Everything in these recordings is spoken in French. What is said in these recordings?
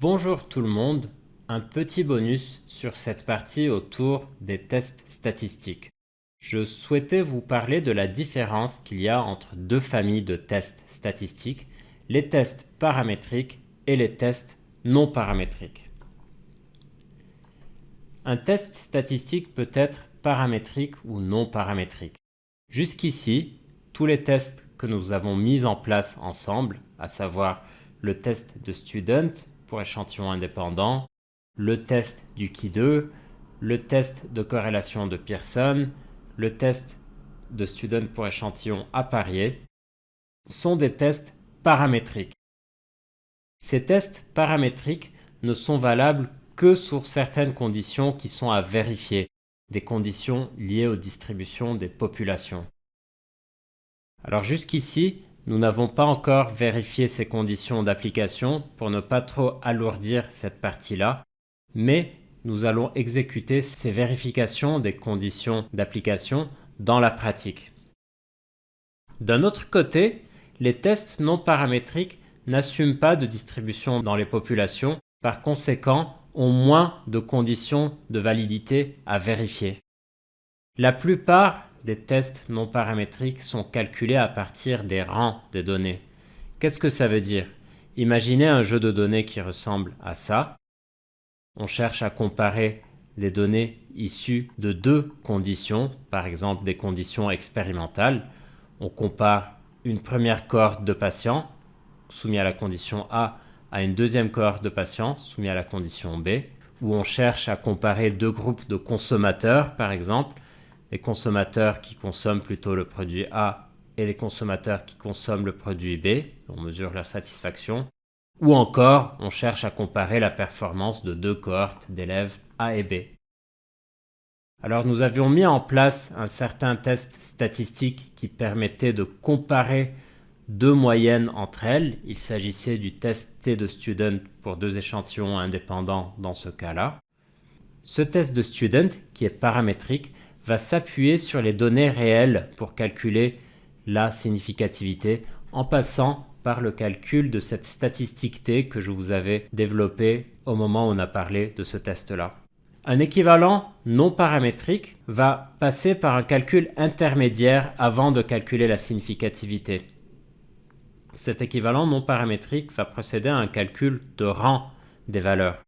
Bonjour tout le monde, un petit bonus sur cette partie autour des tests statistiques. Je souhaitais vous parler de la différence qu'il y a entre deux familles de tests statistiques, les tests paramétriques et les tests non paramétriques. Un test statistique peut être paramétrique ou non paramétrique. Jusqu'ici, tous les tests que nous avons mis en place ensemble, à savoir le test de student pour échantillon indépendant, le test du Ki2, le test de corrélation de Pearson, le test de student pour échantillon apparié, sont des tests paramétriques. Ces tests paramétriques ne sont valables que sur certaines conditions qui sont à vérifier, des conditions liées aux distributions des populations. Alors jusqu'ici, nous n'avons pas encore vérifié ces conditions d'application pour ne pas trop alourdir cette partie-là, mais nous allons exécuter ces vérifications des conditions d'application dans la pratique. D'un autre côté, les tests non paramétriques n'assument pas de distribution dans les populations, par conséquent, ont moins de conditions de validité à vérifier. La plupart des tests non paramétriques sont calculés à partir des rangs des données. Qu'est-ce que ça veut dire? Imaginez un jeu de données qui ressemble à ça. On cherche à comparer les données issues de deux conditions, par exemple des conditions expérimentales. On compare une première cohorte de patients soumis à la condition A à une deuxième cohorte de patients soumis à la condition B, où on cherche à comparer deux groupes de consommateurs, par exemple, les consommateurs qui consomment plutôt le produit A et les consommateurs qui consomment le produit B, on mesure leur satisfaction, ou encore on cherche à comparer la performance de deux cohortes d'élèves A et B. Alors nous avions mis en place un certain test statistique qui permettait de comparer deux moyennes entre elles. Il s'agissait du test T de student pour deux échantillons indépendants dans ce cas-là. Ce test de student, qui est paramétrique, va s'appuyer sur les données réelles pour calculer la significativité en passant par le calcul de cette statistique T que je vous avais développée au moment où on a parlé de ce test-là. Un équivalent non paramétrique va passer par un calcul intermédiaire avant de calculer la significativité. Cet équivalent non paramétrique va procéder à un calcul de rang des valeurs,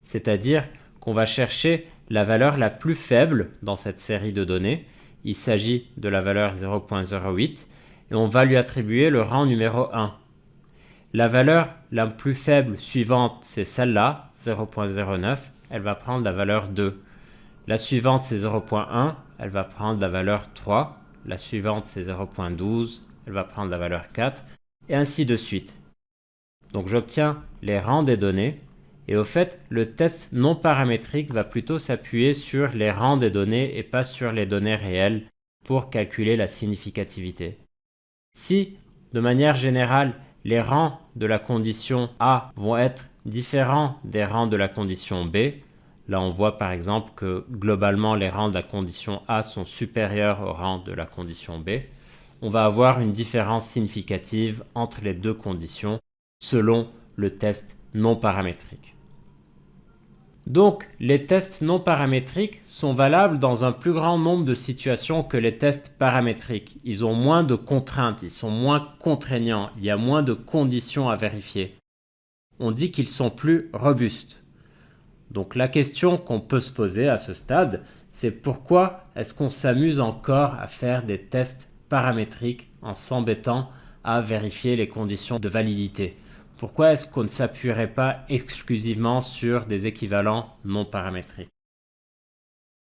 c'est-à-dire qu'on va chercher la valeur la plus faible dans cette série de données. Il s'agit de la valeur 0.08 et on va lui attribuer le rang numéro 1. La valeur la plus faible suivante, c'est celle-là, 0.09, elle va prendre la valeur 2. La suivante, c'est 0.1, elle va prendre la valeur 3. La suivante, c'est 0.12, elle va prendre la valeur 4, et ainsi de suite. Donc j'obtiens les rangs des données. Et au fait, le test non paramétrique va plutôt s'appuyer sur les rangs des données et pas sur les données réelles pour calculer la significativité. Si, de manière générale, les rangs de la condition A vont être différents des rangs de la condition B, là on voit par exemple que globalement les rangs de la condition A sont supérieurs aux rangs de la condition B, on va avoir une différence significative entre les deux conditions selon le test non paramétrique. Donc, les tests non paramétriques sont valables dans un plus grand nombre de situations que les tests paramétriques. Ils ont moins de contraintes, ils sont moins contraignants, il y a moins de conditions à vérifier. On dit qu'ils sont plus robustes. Donc la question qu'on peut se poser à ce stade, c'est pourquoi est-ce qu'on s'amuse encore à faire des tests paramétriques en s'embêtant à vérifier les conditions de validité? Pourquoi est-ce qu'on ne s'appuierait pas exclusivement sur des équivalents non paramétriques?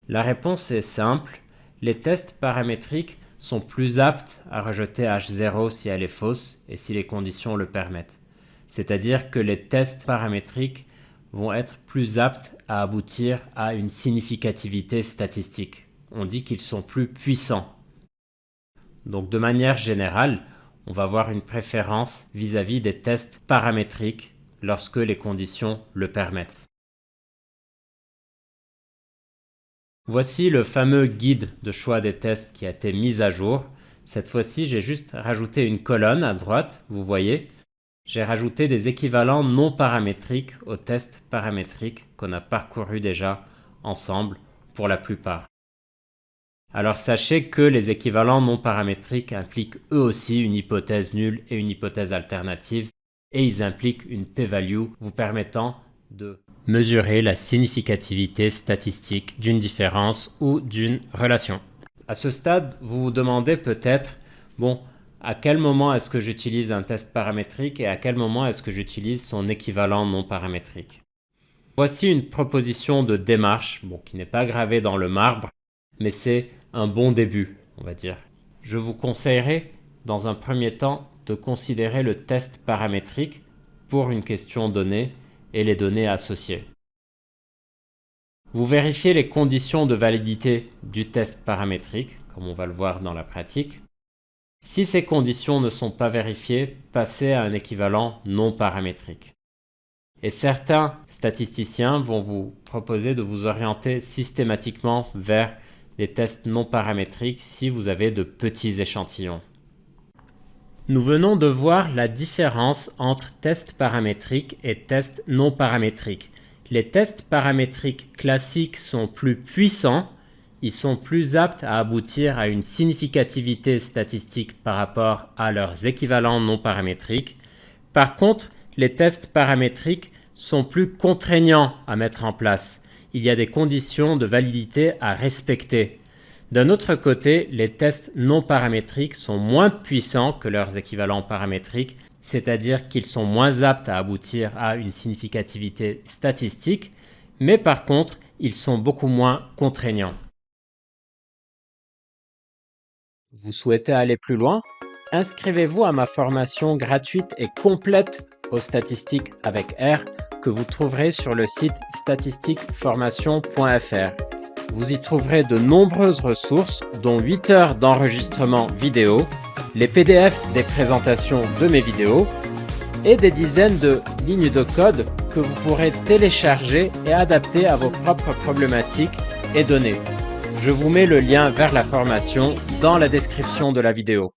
La réponse est simple, les tests paramétriques sont plus aptes à rejeter H0 si elle est fausse et si les conditions le permettent. C'est-à-dire que les tests paramétriques vont être plus aptes à aboutir à une significativité statistique. On dit qu'ils sont plus puissants. Donc de manière générale, on va avoir une préférence vis-à-vis des tests paramétriques lorsque les conditions le permettent. Voici le fameux guide de choix des tests qui a été mis à jour. Cette fois-ci, j'ai juste rajouté une colonne à droite, vous voyez. j'ai rajouté des équivalents non paramétriques aux tests paramétriques qu'on a parcourus déjà ensemble pour la plupart. Alors sachez que les équivalents non paramétriques impliquent eux aussi une hypothèse nulle et une hypothèse alternative, et ils impliquent une p-value vous permettant de mesurer la significativité statistique d'une différence ou d'une relation. À ce stade, vous vous demandez peut-être, bon, à quel moment est-ce que j'utilise un test paramétrique et à quel moment est-ce que j'utilise son équivalent non paramétrique? Voici une proposition de démarche, qui n'est pas gravée dans le marbre, mais c'est un bon début, on va dire. Je vous conseillerais, dans un premier temps, de considérer le test paramétrique pour une question donnée et les données associées. Vous vérifiez les conditions de validité du test paramétrique, comme on va le voir dans la pratique. Si ces conditions ne sont pas vérifiées, passez à un équivalent non paramétrique. Et certains statisticiens vont vous proposer de vous orienter systématiquement vers les tests non paramétriques si vous avez de petits échantillons. Nous venons de voir la différence entre tests paramétriques et tests non paramétriques. Les tests paramétriques classiques sont plus puissants, ils sont plus aptes à aboutir à une significativité statistique par rapport à leurs équivalents non paramétriques. Par contre, les tests paramétriques sont plus contraignants à mettre en place. Il y a des conditions de validité à respecter. D'un autre côté, les tests non paramétriques sont moins puissants que leurs équivalents paramétriques, c'est-à-dire qu'ils sont moins aptes à aboutir à une significativité statistique, mais par contre, ils sont beaucoup moins contraignants. Vous souhaitez aller plus loin? Inscrivez-vous à ma formation gratuite et complète aux statistiques avec R que vous trouverez sur le site statistiqueformation.fr. Vous y trouverez de nombreuses ressources, dont 8 heures d'enregistrement vidéo, les PDF des présentations de mes vidéos et des dizaines de lignes de code que vous pourrez télécharger et adapter à vos propres problématiques et données. Je vous mets le lien vers la formation dans la description de la vidéo.